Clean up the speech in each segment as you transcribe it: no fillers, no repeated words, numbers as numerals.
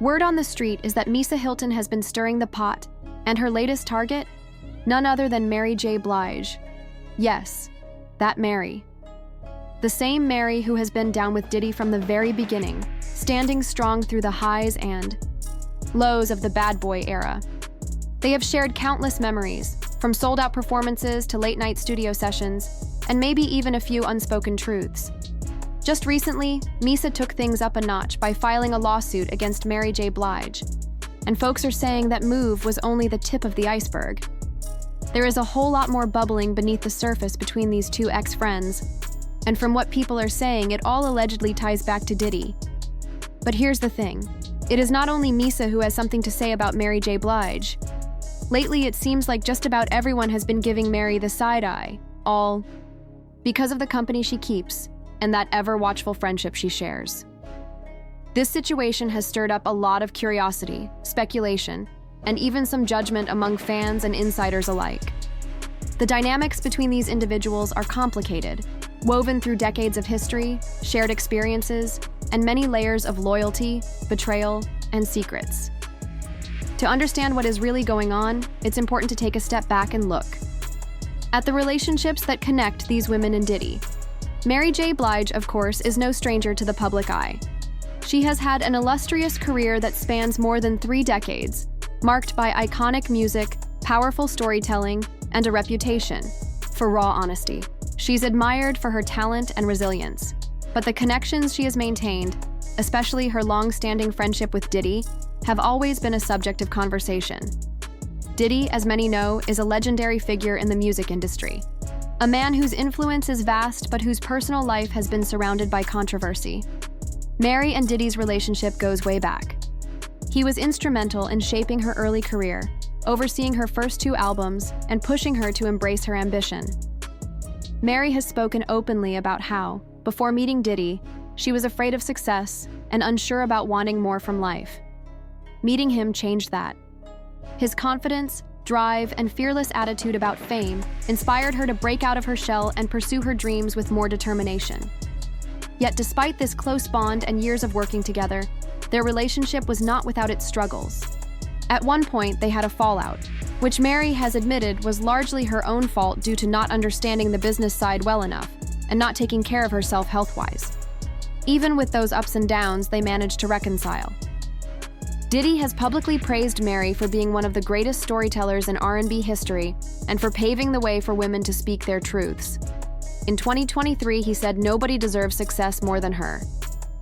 Word on the street is that Misa Hylton has been stirring the pot, and her latest target? None other than Mary J. Blige. Yes, that Mary. The same Mary who has been down with Diddy from the very beginning, standing strong through the highs and lows of the bad boy era. They have shared countless memories, from sold-out performances to late-night studio sessions, and maybe even a few unspoken truths. Just recently, Misa took things up a notch by filing a lawsuit against Mary J. Blige, and folks are saying that move was only the tip of the iceberg. There is a whole lot more bubbling beneath the surface between these two ex-friends, and from what people are saying, it all allegedly ties back to Diddy. But here's the thing. It is not only Misa who has something to say about Mary J. Blige. Lately, it seems like just about everyone has been giving Mary the side eye, all because of the company she keeps and that ever-watchful friendship she shares. This situation has stirred up a lot of curiosity, speculation, and even some judgment among fans and insiders alike. The dynamics between these individuals are complicated, woven through decades of history, shared experiences, and many layers of loyalty, betrayal, and secrets. To understand what is really going on, it's important to take a step back and look at the relationships that connect these women and Diddy. Mary J. Blige, of course, is no stranger to the public eye. She has had an illustrious career that spans more than 3 decades, marked by iconic music, powerful storytelling, and a reputation for raw honesty. She's admired for her talent and resilience, but the connections she has maintained, especially her long-standing friendship with Diddy, have always been a subject of conversation. Diddy, as many know, is a legendary figure in the music industry, a man whose influence is vast but whose personal life has been surrounded by controversy. Mary and Diddy's relationship goes way back. He was instrumental in shaping her early career, overseeing her first 2 albums, and pushing her to embrace her ambition. Mary has spoken openly about how, before meeting Diddy, she was afraid of success and unsure about wanting more from life. Meeting him changed that. His confidence, drive, and fearless attitude about fame inspired her to break out of her shell and pursue her dreams with more determination. Yet despite this close bond and years of working together, their relationship was not without its struggles. At one point, they had a fallout, which Mary has admitted was largely her own fault due to not understanding the business side well enough and not taking care of herself health-wise. Even with those ups and downs, they managed to reconcile. Diddy has publicly praised Mary for being one of the greatest storytellers in R&B history and for paving the way for women to speak their truths. In 2023, he said nobody deserves success more than her.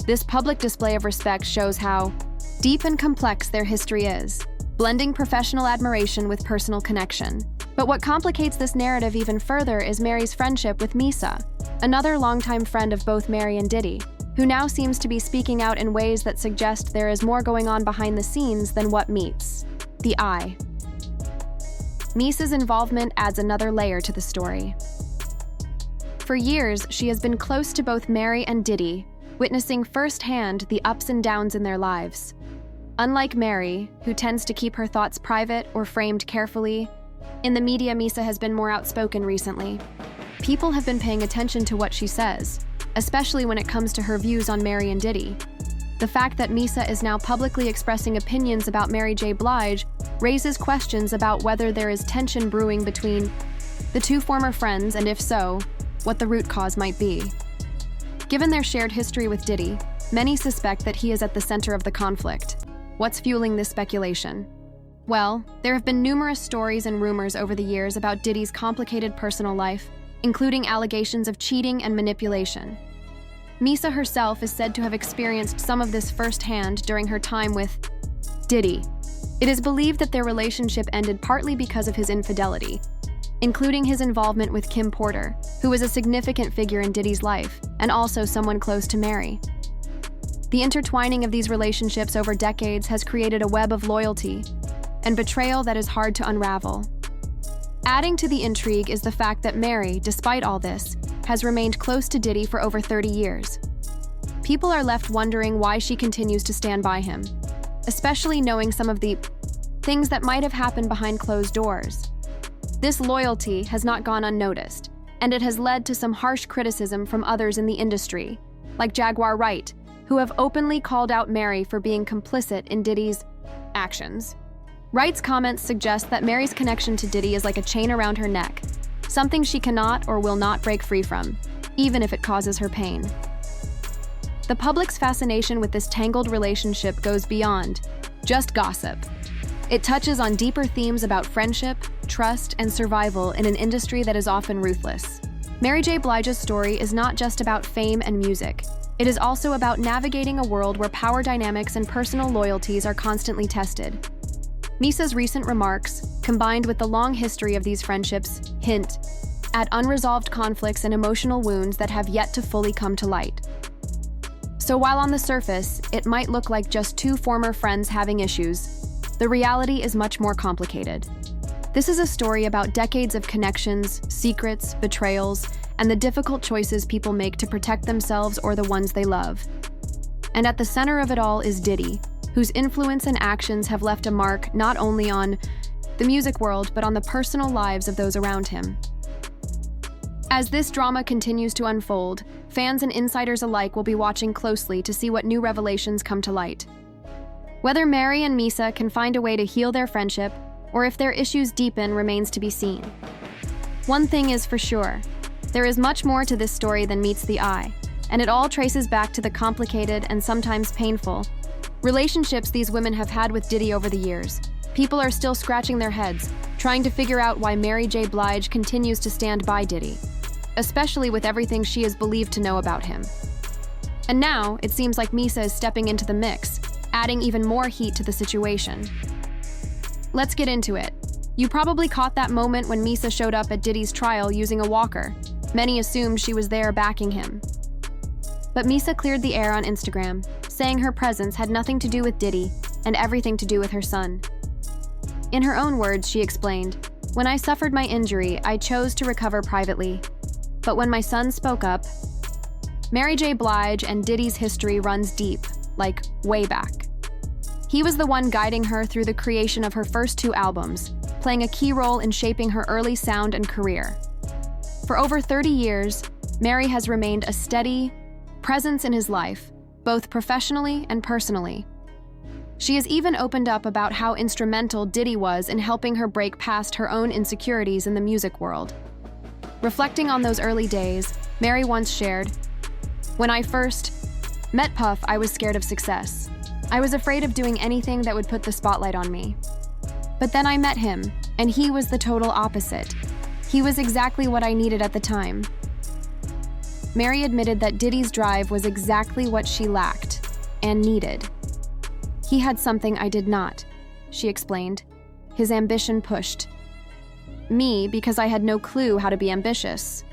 This public display of respect shows how deep and complex their history is, blending professional admiration with personal connection. But what complicates this narrative even further is Mary's friendship with Misa, another longtime friend of both Mary and Diddy, who now seems to be speaking out in ways that suggest there is more going on behind the scenes than what meets the eye. Misa's involvement adds another layer to the story. For years, she has been close to both Mary and Diddy, witnessing firsthand the ups and downs in their lives. Unlike Mary, who tends to keep her thoughts private or framed carefully, in the media Misa has been more outspoken recently. People have been paying attention to what she says, especially when it comes to her views on Mary and Diddy. The fact that Misa is now publicly expressing opinions about Mary J. Blige raises questions about whether there is tension brewing between the 2 former friends, and if so, what the root cause might be. Given their shared history with Diddy, many suspect that he is at the center of the conflict. What's fueling this speculation? Well, there have been numerous stories and rumors over the years about Diddy's complicated personal life, including allegations of cheating and manipulation. Misa herself is said to have experienced some of this firsthand during her time with Diddy. It is believed that their relationship ended partly because of his infidelity, including his involvement with Kim Porter, who was a significant figure in Diddy's life and also someone close to Mary. The intertwining of these relationships over decades has created a web of loyalty and betrayal that is hard to unravel. Adding to the intrigue is the fact that Mary, despite all this, has remained close to Diddy for over 30 years. People are left wondering why she continues to stand by him, especially knowing some of the things that might have happened behind closed doors. This loyalty has not gone unnoticed, and it has led to some harsh criticism from others in the industry, like Jaguar Wright, who have openly called out Mary for being complicit in Diddy's actions. Wright's comments suggest that Mary's connection to Diddy is like a chain around her neck, something she cannot or will not break free from, even if it causes her pain. The public's fascination with this tangled relationship goes beyond just gossip. It touches on deeper themes about friendship, trust, and survival in an industry that is often ruthless. Mary J. Blige's story is not just about fame and music. It is also about navigating a world where power dynamics and personal loyalties are constantly tested. Misa's recent remarks, combined with the long history of these friendships, hint at unresolved conflicts and emotional wounds that have yet to fully come to light. So while on the surface, it might look like just two former friends having issues, the reality is much more complicated. This is a story about decades of connections, secrets, betrayals, and the difficult choices people make to protect themselves or the ones they love. And at the center of it all is Diddy, whose influence and actions have left a mark not only on the music world, but on the personal lives of those around him. As this drama continues to unfold, fans and insiders alike will be watching closely to see what new revelations come to light. Whether Mary and Misa can find a way to heal their friendship, or if their issues deepen remains to be seen. One thing is for sure, there is much more to this story than meets the eye, and it all traces back to the complicated and sometimes painful relationships these women have had with Diddy over the years. People are still scratching their heads, trying to figure out why Mary J. Blige continues to stand by Diddy, especially with everything she is believed to know about him. And now, it seems like Misa is stepping into the mix, adding even more heat to the situation. Let's get into it. You probably caught that moment when Misa showed up at Diddy's trial using a walker. Many assumed she was there backing him. But Misa cleared the air on Instagram, saying her presence had nothing to do with Diddy and everything to do with her son. In her own words, she explained, "When I suffered my injury, I chose to recover privately. But when my son spoke up..." Mary J. Blige and Diddy's history runs deep, like way back. He was the one guiding her through the creation of her first two albums, playing a key role in shaping her early sound and career. For over 30 years, Mary has remained a steady presence in his life, both professionally and personally. She has even opened up about how instrumental Diddy was in helping her break past her own insecurities in the music world. Reflecting on those early days, Mary once shared, "When I first met Puff, I was scared of success. I was afraid of doing anything that would put the spotlight on me. But then I met him, and he was the total opposite. He was exactly what I needed at the time." Mary admitted that Diddy's drive was exactly what she lacked and needed. "He had something I did not," she explained. "His ambition pushed me because I had no clue how to be ambitious.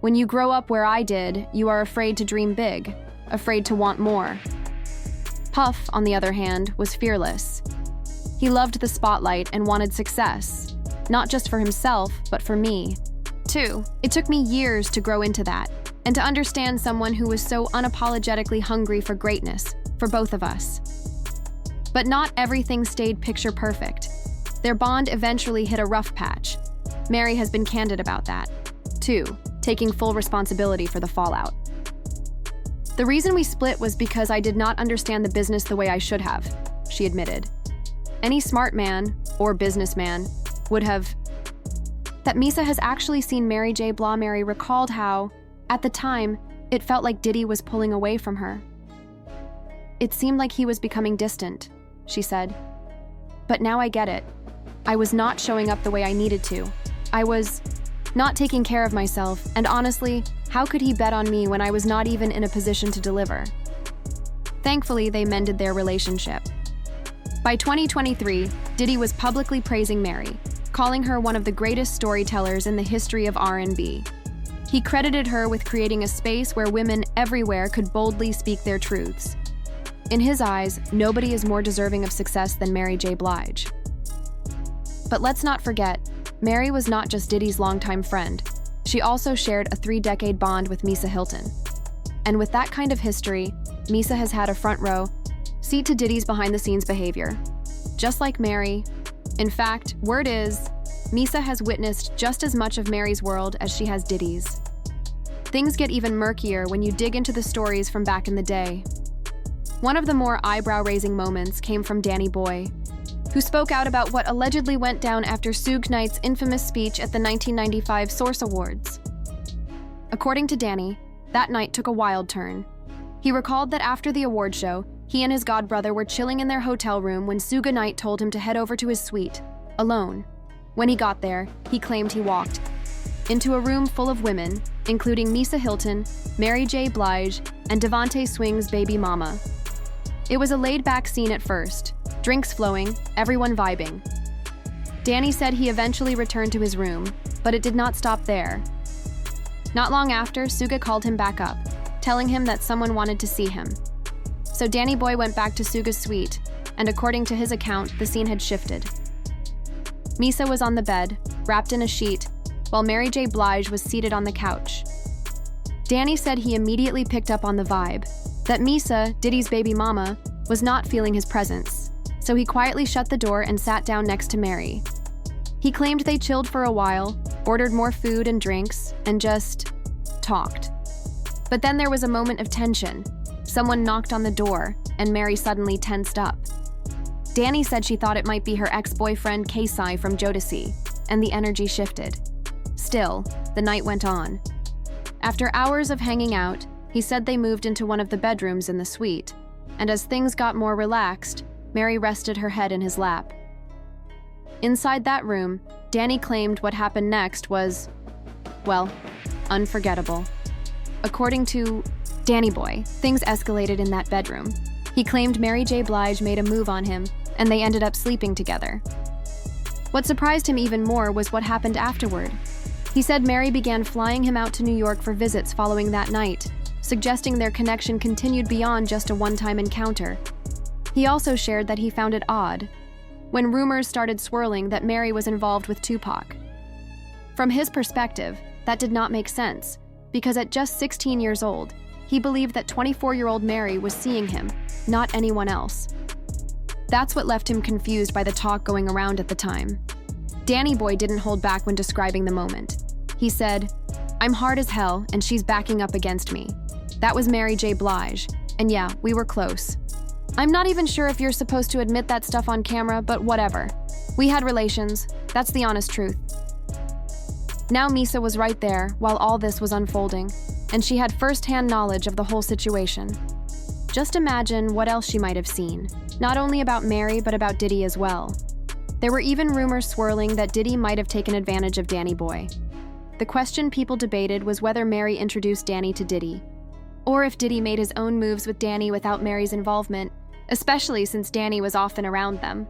When you grow up where I did, you are afraid to dream big, afraid to want more." Puff, on the other hand, was fearless. He loved the spotlight and wanted success, not just for himself, but for me, too. It took me years to grow into that, and to understand someone who was so unapologetically hungry for greatness, for both of us. But not everything stayed picture perfect. Their bond eventually hit a rough patch. Mary has been candid about that, too, taking full responsibility for the fallout. "The reason we split was because I did not understand the business the way I should have," she admitted. "Any smart man, or businessman, would have..." That Misa has actually seen Mary J. Blige recalled how, at the time, it felt like Diddy was pulling away from her. "It seemed like he was becoming distant," she said. "But now I get it. I was not showing up the way I needed to. I was not taking care of myself, and honestly, how could he bet on me when I was not even in a position to deliver?" Thankfully, they mended their relationship. By 2023, Diddy was publicly praising Mary, calling her one of the greatest storytellers in the history of R&B. He credited her with creating a space where women everywhere could boldly speak their truths. In his eyes, nobody is more deserving of success than Mary J. Blige. But let's not forget, Mary was not just Diddy's longtime friend. She also shared a 3-decade bond with Misa Hylton. And with that kind of history, Misa has had a front row seat to Diddy's behind-the-scenes behavior. Just like Mary, in fact, word is, Misa has witnessed just as much of Mary's world as she has Diddy's. Things get even murkier when you dig into the stories from back in the day. One of the more eyebrow-raising moments came from Danny Boy, who spoke out about what allegedly went down after Suge Knight's infamous speech at the 1995 Source Awards. According to Danny, that night took a wild turn. He recalled that after the award show, he and his godbrother were chilling in their hotel room when Suge Knight told him to head over to his suite, alone. When he got there, he claimed he walked into a room full of women, including Misa Hylton, Mary J. Blige, and Devontae Swing's baby mama. It was a laid-back scene at first, drinks flowing, everyone vibing. Danny said he eventually returned to his room, but it did not stop there. Not long after, Suga called him back up, telling him that someone wanted to see him. So Danny Boy went back to Suga's suite, and according to his account, the scene had shifted. Misa was on the bed, wrapped in a sheet, while Mary J. Blige was seated on the couch. Danny said he immediately picked up on the vibe, that Misa, Diddy's baby mama, was not feeling his presence, so he quietly shut the door and sat down next to Mary. He claimed they chilled for a while, ordered more food and drinks, and just talked. But then there was a moment of tension. Someone knocked on the door, and Mary suddenly tensed up. Danny said she thought it might be her ex-boyfriend K-Sai from Jodeci, and the energy shifted. Still, the night went on. After hours of hanging out, he said they moved into one of the bedrooms in the suite, and as things got more relaxed, Mary rested her head in his lap. Inside that room, Danny claimed what happened next was, well, unforgettable. According to Danny Boy, things escalated in that bedroom. He claimed Mary J. Blige made a move on him, and they ended up sleeping together. What surprised him even more was what happened afterward. He said Mary began flying him out to New York for visits following that night, suggesting their connection continued beyond just a one-time encounter. He also shared that he found it odd when rumors started swirling that Mary was involved with Tupac. From his perspective, that did not make sense, because at just 16 years old, he believed that 24-year-old Mary was seeing him, not anyone else. That's what left him confused by the talk going around at the time. Danny Boy didn't hold back when describing the moment. He said, "I'm hard as hell, and she's backing up against me. That was Mary J. Blige, and yeah, we were close. I'm not even sure if you're supposed to admit that stuff on camera, but whatever. We had relations, that's the honest truth." Now Misa was right there while all this was unfolding, and she had first-hand knowledge of the whole situation. Just imagine what else she might have seen, not only about Mary, but about Diddy as well. There were even rumors swirling that Diddy might have taken advantage of Danny Boy. The question people debated was whether Mary introduced Danny to Diddy, or if Diddy made his own moves with Danny without Mary's involvement, especially since Danny was often around them.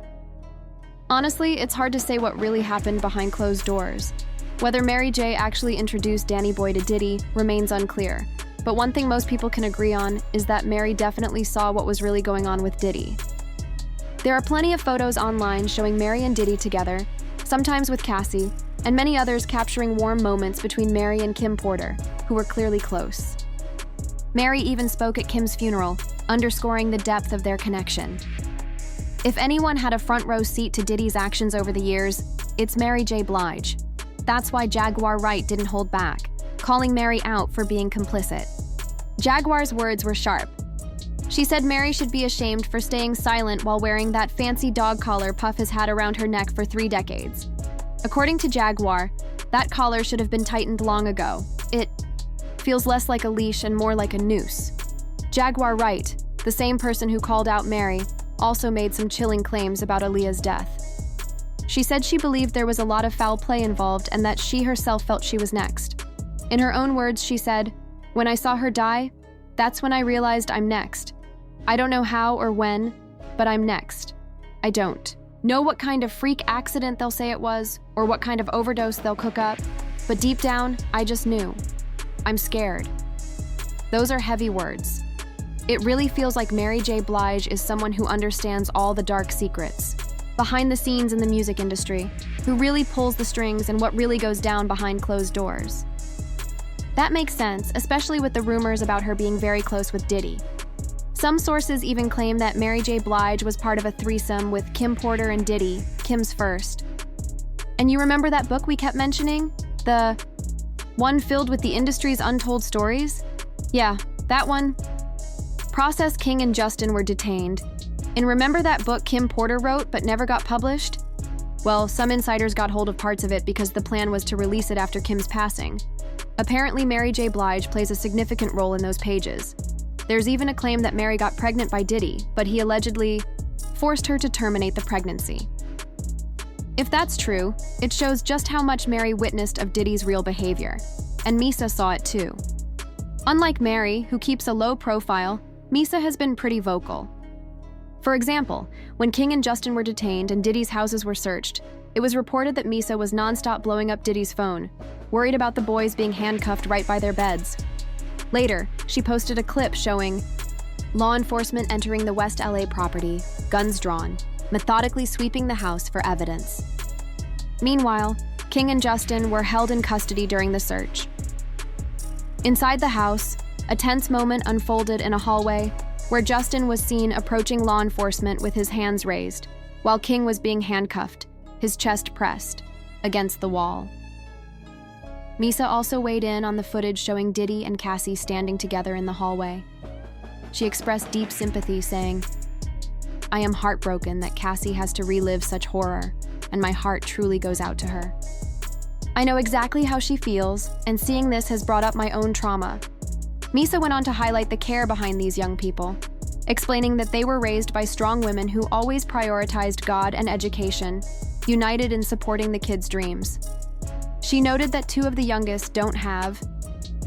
Honestly, it's hard to say what really happened behind closed doors. Whether Mary J. actually introduced Danny Boy to Diddy remains unclear, but one thing most people can agree on is that Mary definitely saw what was really going on with Diddy. There are plenty of photos online showing Mary and Diddy together, sometimes with Cassie, and many others capturing warm moments between Mary and Kim Porter, who were clearly close. Mary even spoke at Kim's funeral, underscoring the depth of their connection. If anyone had a front-row seat to Diddy's actions over the years, it's Mary J. Blige. That's why Jaguar Wright didn't hold back, calling Mary out for being complicit. Jaguar's words were sharp. She said Mary should be ashamed for staying silent while wearing that fancy dog collar Puff has had around her neck for 3 decades. According to Jaguar, that collar should have been tightened long ago. It feels less like a leash and more like a noose. Jaguar Wright, the same person who called out Mary, also made some chilling claims about Aaliyah's death. She said she believed there was a lot of foul play involved and that she herself felt she was next. In her own words, she said, "When I saw her die, that's when I realized I'm next. I don't know how or when, but I'm next. I don't know what kind of freak accident they'll say it was, or what kind of overdose they'll cook up, but deep down, I just knew. I'm scared." Those are heavy words. It really feels like Mary J. Blige is someone who understands all the dark secrets, behind the scenes in the music industry, who really pulls the strings and what really goes down behind closed doors. That makes sense, especially with the rumors about her being very close with Diddy. Some sources even claim that Mary J. Blige was part of a threesome with Kim Porter and Diddy, Kim's first. And you remember that book we kept mentioning? The one filled with the industry's untold stories? Yeah, that one. process, King and Justin were detained. And remember that book Kim Porter wrote but never got published? Well, some insiders got hold of parts of it because the plan was to release it after Kim's passing. Apparently, Mary J. Blige plays a significant role in those pages. There's even a claim that Mary got pregnant by Diddy, but he allegedly forced her to terminate the pregnancy. If that's true, it shows just how much Mary witnessed of Diddy's real behavior, and Misa saw it too. Unlike Mary, who keeps a low profile, Misa has been pretty vocal. For example, when King and Justin were detained and Diddy's houses were searched, it was reported that Misa was nonstop blowing up Diddy's phone, worried about the boys being handcuffed right by their beds. Later, she posted a clip showing law enforcement entering the West LA property, guns drawn, methodically sweeping the house for evidence. Meanwhile, King and Justin were held in custody during the search. Inside the house, a tense moment unfolded in a hallway where Justin was seen approaching law enforcement with his hands raised, while King was being handcuffed, his chest pressed against the wall. Misa also weighed in on the footage showing Diddy and Cassie standing together in the hallway. She expressed deep sympathy, saying, "I am heartbroken that Cassie has to relive such horror, and my heart truly goes out to her. I know exactly how she feels, and seeing this has brought up my own trauma." Misa went on to highlight the care behind these young people, explaining that they were raised by strong women who always prioritized God and education, united in supporting the kids' dreams. She noted that 2 of the youngest don't have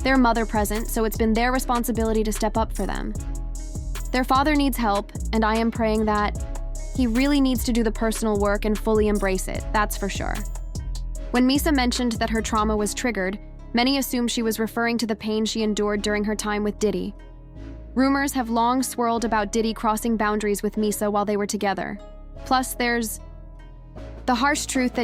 their mother present, so it's been their responsibility to step up for them. Their father needs help, and I am praying that he really needs to do the personal work and fully embrace it, that's for sure. When Misa mentioned that her trauma was triggered, many assumed she was referring to the pain she endured during her time with Diddy. Rumors have long swirled about Diddy crossing boundaries with Misa while they were together. Plus, there's the harsh truth that